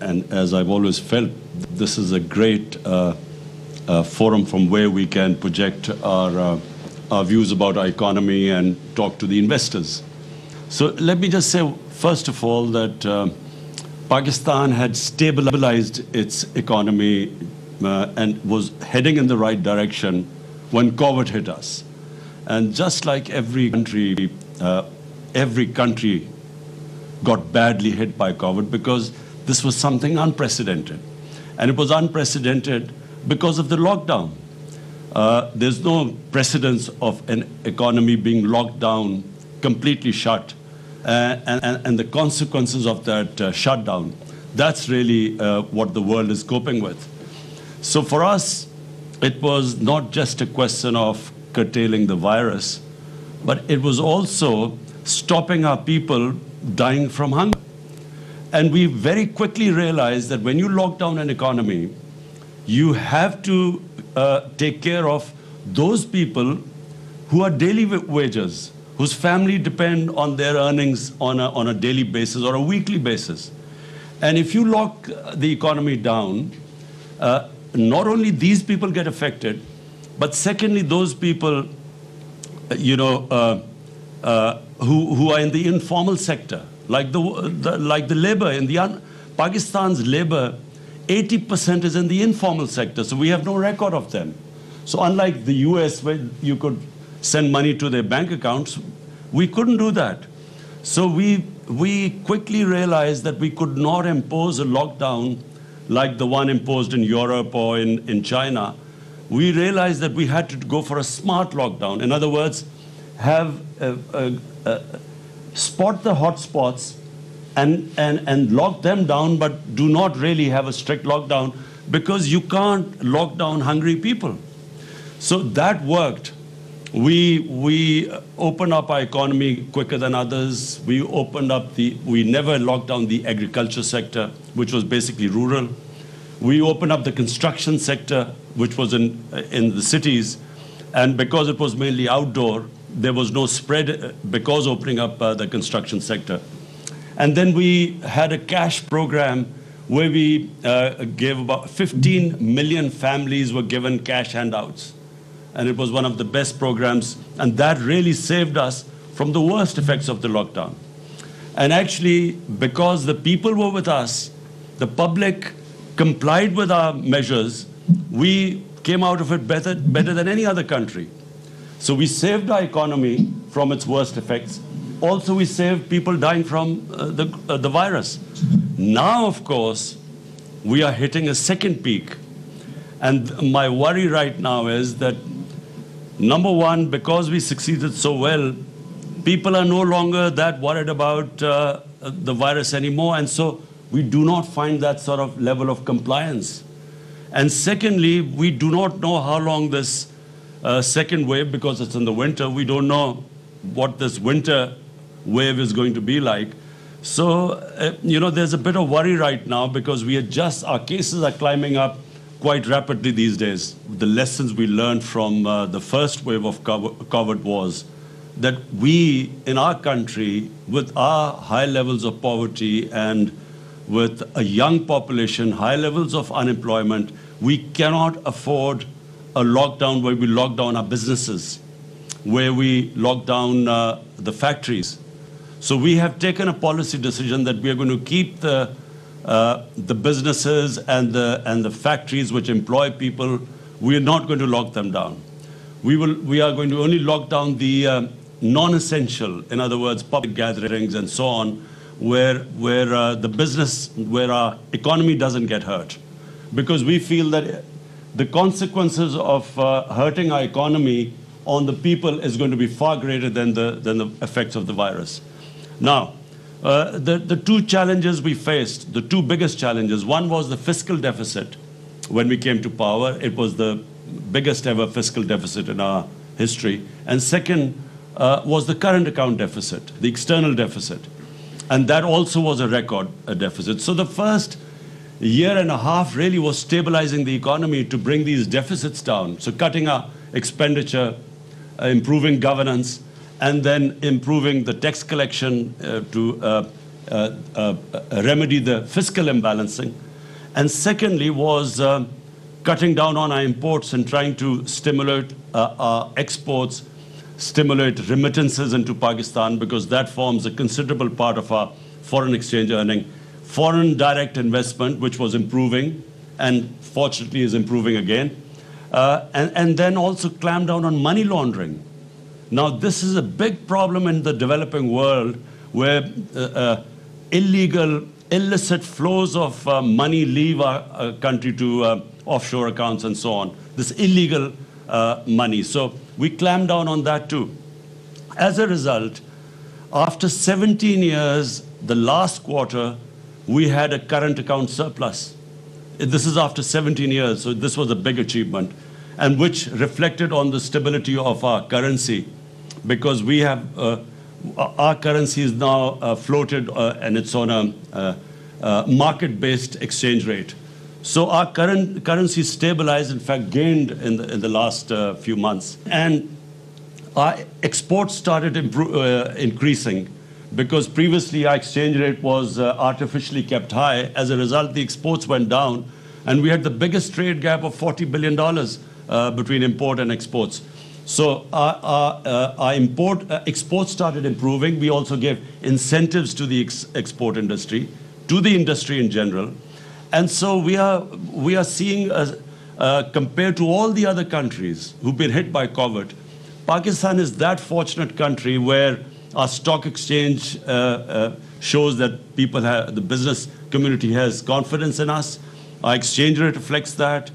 and as I've always felt, this is a great forum from where we can project our views about our economy and talk to the investors. So let me just say, first of all, that Pakistan had stabilized its economy and was heading in the right direction when COVID hit us. And just like every country got badly hit by COVID because this was something unprecedented. And it was unprecedented because of the lockdown. There's no precedence of an economy being locked down, completely shut, and the consequences of that shutdown. That's really what the world is coping with. So for us, it was not just a question of curtailing the virus, but it was also stopping our people dying from hunger. And we very quickly realized that when you lock down an economy, you have to take care of those people who are daily wagers, whose family depend on their earnings on a daily basis or a weekly basis. And if you lock the economy down, not only these people get affected, but secondly, those people, who are in the informal sector, like the labor in Pakistan's labor, 80% is in the informal sector, so we have no record of them. So unlike the US, where you could send money to their bank accounts, we couldn't do that. So we quickly realized that we could not impose a lockdown like the one imposed in Europe or in China. We realized that we had to go for a smart lockdown. In other words, have spot the hotspots and lock them down, but do not really have a strict lockdown because you can't lock down hungry people. So that worked. We opened up our economy quicker than others. We never locked down the agriculture sector, which was basically rural. We opened up the construction sector, which was in the cities. And because it was mainly outdoor, there was no spread because opening up the construction sector. And then we had a cash program where we gave about 15 million families were given cash handouts. And it was one of the best programs. And that really saved us from the worst effects of the lockdown. And actually, because the people were with us, the public complied with our measures, we came out of it better than any other country. So we saved our economy from its worst effects. Also, we saved people dying from the virus. Now, of course, we are hitting a second peak. And my worry right now is that, number one, because we succeeded so well, people are no longer that worried about the virus anymore. And so we do not find that sort of level of compliance. And secondly, we do not know how long this second wave, because it's in the winter, we don't know what this winter wave is going to be like. So, there's a bit of worry right now because our cases are climbing up quite rapidly these days. The lessons we learned from the first wave of COVID was that we, in our country, with our high levels of poverty and with a young population, high levels of unemployment, we cannot afford a lockdown where we lock down our businesses, where we lock down the factories. So we have taken a policy decision that we are going to keep the businesses and the factories which employ people. We are not going to lock them down. We are going to only lock down the non-essential, in other words, public gatherings and so on, where our economy doesn't get hurt. Because we feel that the consequences of hurting our economy on the people is going to be far greater than the effects of the virus. Now, the two challenges we faced, the two biggest challenges, one was the fiscal deficit. When we came to power, it was the biggest ever fiscal deficit in our history. And second was the current account deficit, the external deficit. And that also was a record deficit. So the first year and a half really was stabilizing the economy to bring these deficits down. So cutting our expenditure, improving governance, and then improving the tax collection to remedy the fiscal imbalancing. And secondly was cutting down on our imports and trying to stimulate our exports, stimulate remittances into Pakistan, because that forms a considerable part of our foreign exchange earning. Foreign direct investment, which was improving, and fortunately is improving again. And then also clamp down on money laundering. Now, this is a big problem in the developing world, where illegal, illicit flows of money leave our country to offshore accounts and so on. This illegal money. So we clamp down on that too. As a result, after 17 years, the last quarter, we had a current account surplus. This is after 17 years, so this was a big achievement, and which reflected on the stability of our currency, because we have, our currency is now floated and it's on a market-based exchange rate. So our current currency stabilized, in fact, gained in the last few months. And our exports started increasing, because previously our exchange rate was artificially kept high. As a result, the exports went down, and we had the biggest trade gap of $40 billion between import and exports. So our exports started improving. We also gave incentives to the export industry, to the industry in general. And so we are seeing, compared to all the other countries who've been hit by COVID, Pakistan is that fortunate country where our stock exchange shows that people have, the business community has confidence in us. Our exchange rate reflects that.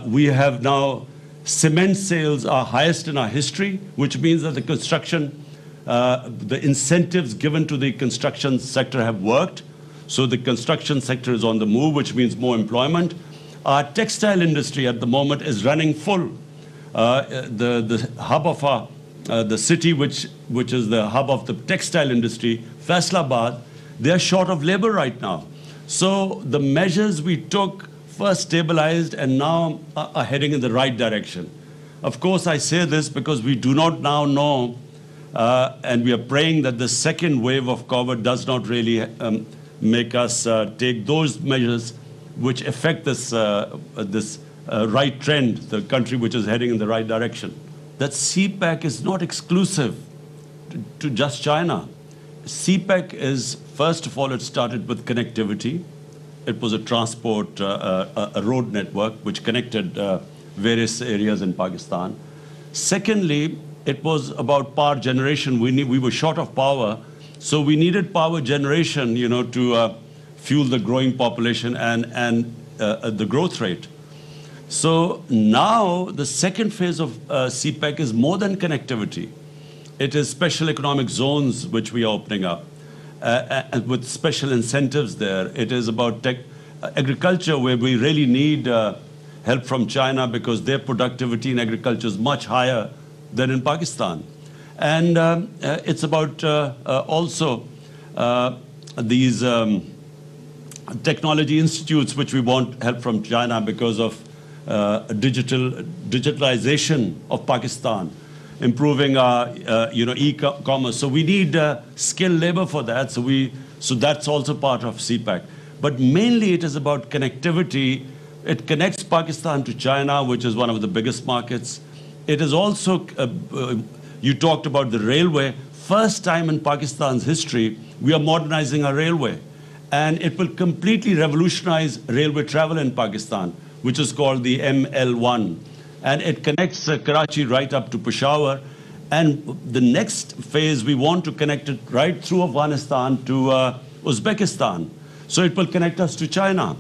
We have now cement sales are highest in our history, which means that the construction, the incentives given to the construction sector have worked. So the construction sector is on the move, which means more employment. Our textile industry at the moment is running full. The hub of our, the city which is the hub of the textile industry, Faisalabad, they are short of labor right now. So the measures we took first stabilized and now are heading in the right direction. Of course, I say this because we do not now know, and we are praying that the second wave of COVID does not really make us take those measures which affect this, right trend, the country which is heading in the right direction. That CPEC is not exclusive to just China. CPEC is, first of all, it started with connectivity. It was a transport, a road network which connected various areas in Pakistan. Secondly, it was about power generation. We were short of power, so we needed power generation, you know, to fuel the growing population and the growth rate. So now the second phase of CPEC is more than connectivity. It is special economic zones which we are opening up. And with special incentives there. It is about agriculture, where we really need help from China because their productivity in agriculture is much higher than in Pakistan. And it's about also these technology institutes which we want help from China because of digitalization of Pakistan, improving our e-commerce. So we need skilled labor for that. So that's also part of CPEC. But mainly it is about connectivity. It connects Pakistan to China, which is one of the biggest markets. It is also, you talked about the railway. First time in Pakistan's history, we are modernizing our railway. And it will completely revolutionize railway travel in Pakistan, which is called the ML1. And it connects Karachi right up to Peshawar. And the next phase, we want to connect it right through Afghanistan to Uzbekistan. So it will connect us to China.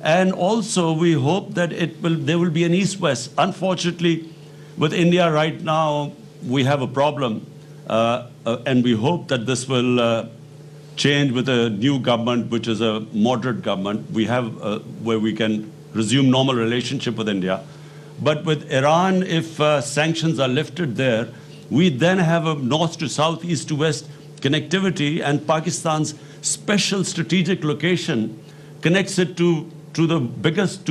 And also, we hope that there will be an east-west. Unfortunately, with India right now, we have a problem. And we hope that this will change with a new government, which is a moderate government. We have where we can resume normal relationship with India. But with Iran, if sanctions are lifted there, we then have a north to south, east to west connectivity, and Pakistan's special strategic location connects it to the biggest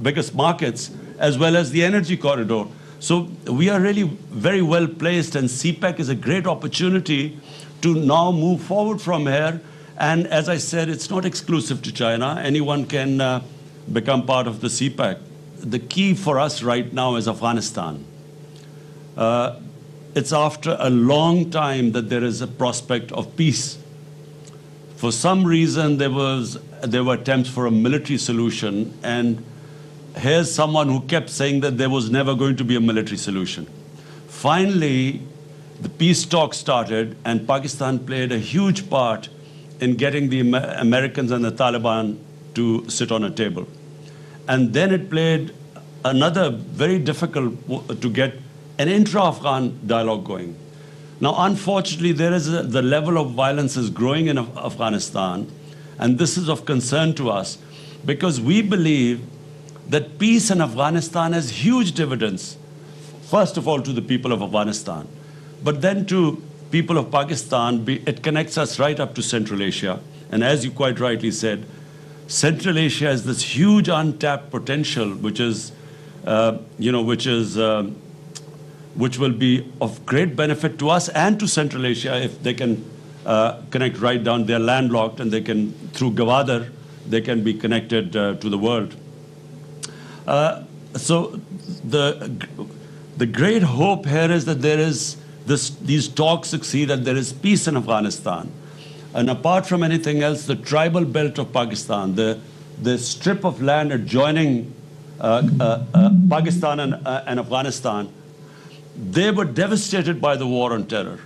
biggest markets, as well as the energy corridor. So we are really very well placed, and CPEC is a great opportunity to now move forward from here. And as I said, it's not exclusive to China. Anyone can become part of the CPEC. The key for us right now is Afghanistan. It's after a long time that there is a prospect of peace. For some reason, there were attempts for a military solution, and here's someone who kept saying that there was never going to be a military solution. Finally, the peace talks started, and Pakistan played a huge part in getting the Americans and the Taliban to sit on a table. And then it played another very difficult to get an intra-Afghan dialogue going. Now, unfortunately, the level of violence is growing in Afghanistan, and this is of concern to us because we believe that peace in Afghanistan has huge dividends, first of all to the people of Afghanistan, but then to people of Pakistan. It connects us right up to Central Asia, and as you quite rightly said, Central Asia has this huge untapped potential, which will be of great benefit to us and to Central Asia if they can connect right down. They're landlocked, and they can, through Gwadar, they can be connected to the world. So the great hope here is that these talks succeed and there is peace in Afghanistan. And apart from anything else, the tribal belt of Pakistan, the strip of land adjoining Pakistan and Afghanistan, they were devastated by the war on terror.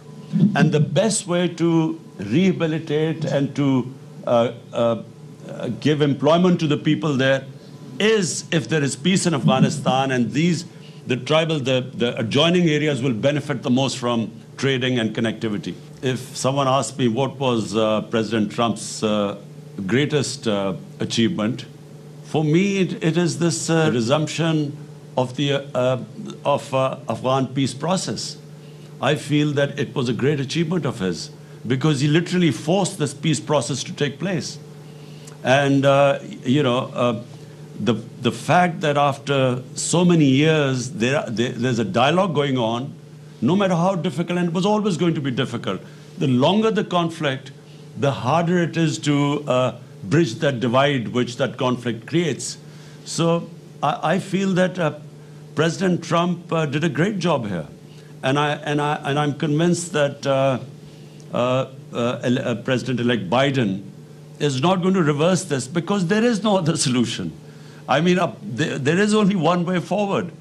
And the best way to rehabilitate and to give employment to the people there is if there is peace in Afghanistan, and the adjoining areas will benefit the most from trading and connectivity. If someone asked me what was President Trump's greatest achievement, for me it is this resumption of the Afghan peace process. I feel that it was a great achievement of his because he literally forced this peace process to take place. And the fact that after so many years there's a dialogue going on, no matter how difficult, and it was always going to be difficult. The longer the conflict, the harder it is to bridge that divide which that conflict creates. So I feel that President Trump did a great job here, and I'm convinced that President-elect Biden is not going to reverse this because there is no other solution. I mean, there is only one way forward.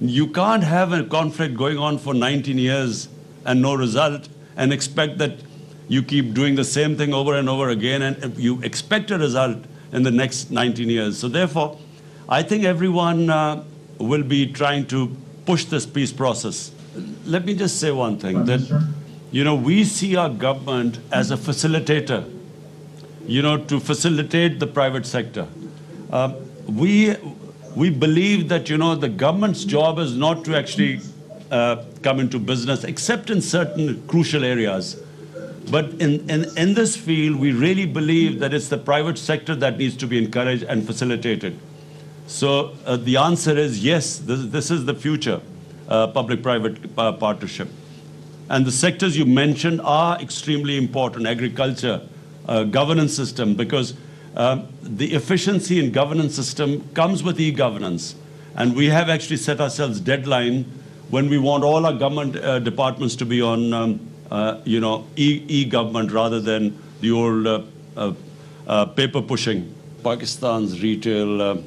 You can't have a conflict going on for 19 years and no result and expect that you keep doing the same thing over and over again and you expect a result in the next 19 years. So therefore, I think everyone will be trying to push this peace process. Let me just say one thing, that, we see our government as a facilitator, to facilitate the private sector. We believe that, the government's job is not to actually come into business, except in certain crucial areas. But in this field, we really believe that it's the private sector that needs to be encouraged and facilitated. So the answer is yes, this is the future, public-private partnership. And the sectors you mentioned are extremely important: agriculture, governance system, because the efficiency in governance system comes with e-governance. And we have actually set ourselves deadline when we want all our government departments to be on e-government rather than the old paper pushing. Pakistan's retail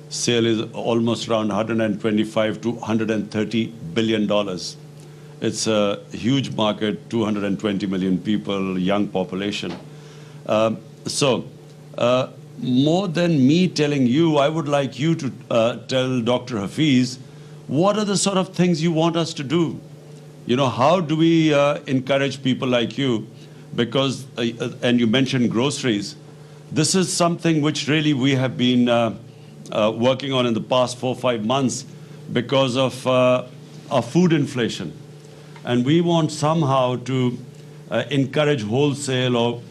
sale is almost around 125 to 130 billion dollars. It's a huge market, 220 million people, young population. More than me telling you, I would like you to tell Dr. Hafiz, what are the sort of things you want us to do? How do we encourage people like you? Because, and you mentioned groceries, this is something which really we have been working on in the past 4 or 5 months because of our food inflation. And we want somehow to encourage wholesale, or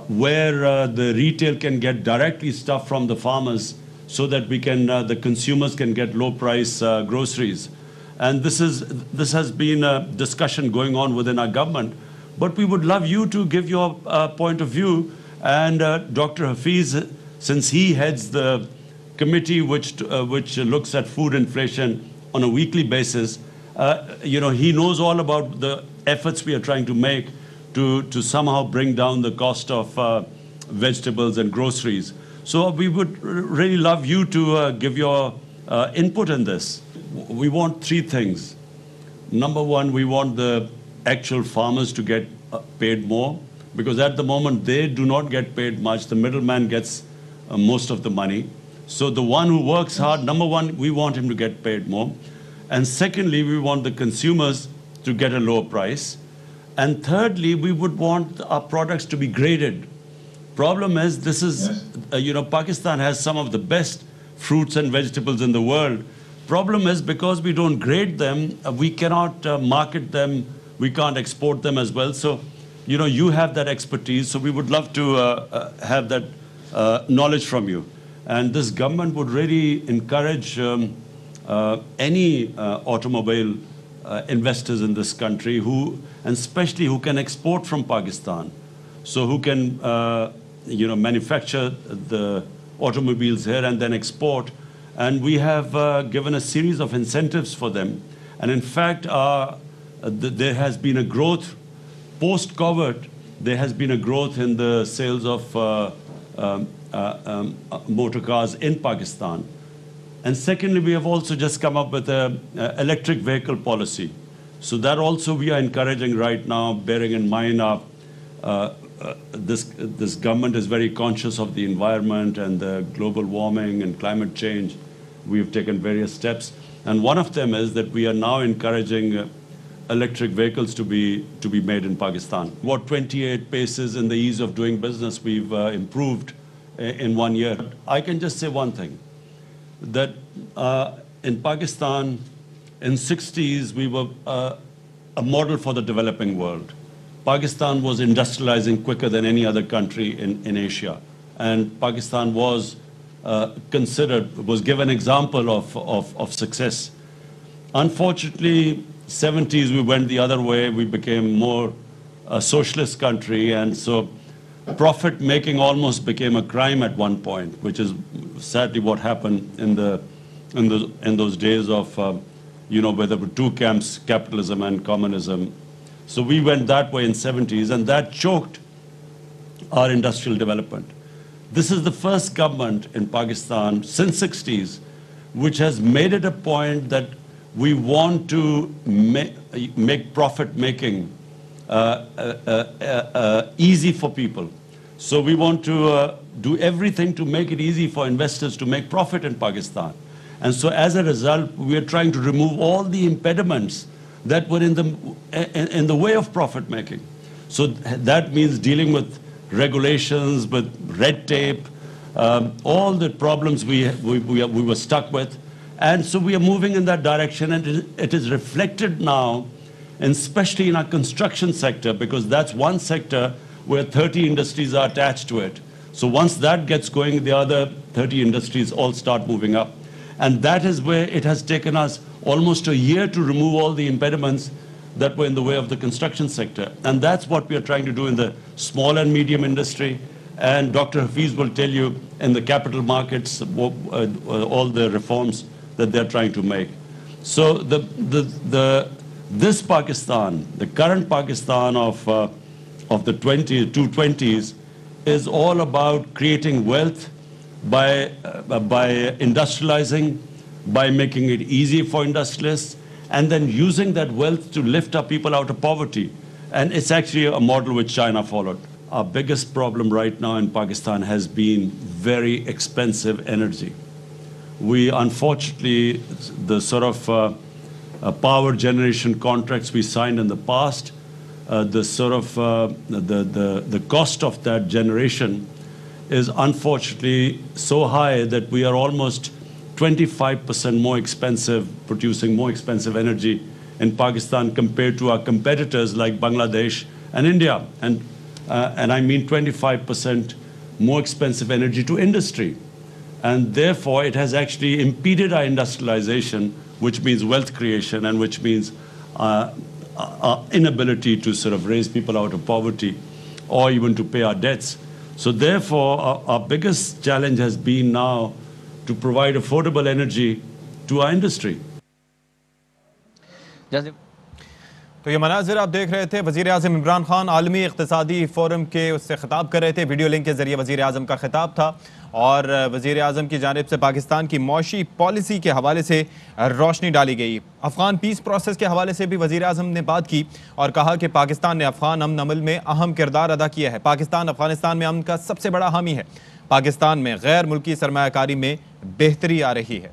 where the retail can get directly stuff from the farmers so that we can, the consumers can get low price groceries. And this has been a discussion going on within our government But we would love you to give your point of view. And Dr. Hafiz, since he heads the committee which looks at food inflation on a weekly basis, he knows all about the efforts we are trying to make to somehow bring down the cost of vegetables and groceries. So we would really love you to give your input in this. We want three things. Number one, we want the actual farmers to get paid more, because at the moment they do not get paid much. The middleman gets most of the money. So the one who works hard, number one, we want him to get paid more. And secondly, we want the consumers to get a lower price. And thirdly, we would want our products to be graded. Problem is, this is, Pakistan has some of the best fruits and vegetables in the world. Problem is, because we don't grade them, we cannot market them, we can't export them as well. So, you have that expertise, so we would love to have that knowledge from you. And this government would really encourage any automobile investors in this country and especially who can export from Pakistan. So who can, manufacture the automobiles here and then export. And we have given a series of incentives for them. And in fact, there has been a growth, post-COVID, there has been a growth in the sales of motor cars in Pakistan. And secondly, we have also just come up with an electric vehicle policy. So that also we are encouraging right now, bearing in mind this government is very conscious of the environment and the global warming and climate change. We have taken various steps. And one of them is that we are now encouraging electric vehicles to be made in Pakistan. What 28 paces in the ease of doing business we've improved in 1 year. I can just say one thing, that in Pakistan, in 60s, we were a model for the developing world. Pakistan was industrializing quicker than any other country in Asia. And Pakistan was given example of success. Unfortunately, 70s, we went the other way. We became more a socialist country. And so profit making almost became a crime at one point, which is sadly what happened in those days of, where there were two camps, capitalism and communism. So we went that way in 70s, and that choked our industrial development. This is the first government in Pakistan since 60s which has made it a point that we want to make profit making easy for people. So we want to do everything to make it easy for investors to make profit in Pakistan. And so as a result, we are trying to remove all the impediments that were in the way of profit making. So that means dealing with regulations, with red tape, all the problems we were stuck with. And so we are moving in that direction, and it is reflected now, and especially in our construction sector, because that's one sector where 30 industries are attached to it. So once that gets going, the other 30 industries all start moving up. And that is where it has taken us almost a year to remove all the impediments that were in the way of the construction sector. And that's what we are trying to do in the small and medium industry. And Dr. Hafiz will tell you in the capital markets all the reforms that they're trying to make. So this Pakistan, the current Pakistan of the 220s, is all about creating wealth by industrializing, by making it easy for industrialists, and then using that wealth to lift up people out of poverty. And it's actually a model which China followed. Our biggest problem right now in Pakistan has been very expensive energy. We, unfortunately, the sort of power generation contracts we signed in the past, the cost of that generation is unfortunately so high that we are almost 25% more expensive, producing more expensive energy in Pakistan compared to our competitors like Bangladesh and India. And I mean 25% more expensive energy to industry. And therefore, it has actually impeded our industrialization, which means wealth creation, and which means inability to sort of raise people out of poverty or even to pay our debts. So therefore, our biggest challenge has been now to provide affordable energy to our industry. तो ये मनाजिर आप देख रहे थे, वज़ीर आज़म इमरान खान आलमी इक़्तिसादी forum के उससे ख़िताब कर रहे थे। वीडियो लिंक के ज़रिए वज़ीर आज़म का ख़िताब था और वज़ीर आज़म की जानिब से पाकिस्तान की मौशी पॉलिसी के हवाले से रोशनी डाली गई। अफ़गान पीस प्रोसेस के हवाले से भी वज़ीर आज़म ने बात की और कहा कि पाकिस्तान ने अफ़गान अमन अमल में अहम किरदार अदा किया है। पाकिस्तान अफ़गानिस्तान में अमन का सबसे बड़ा हामी है। पाकिस्तान में गैर मुल्की सरमायाकारी में बेहतरी आ रही है।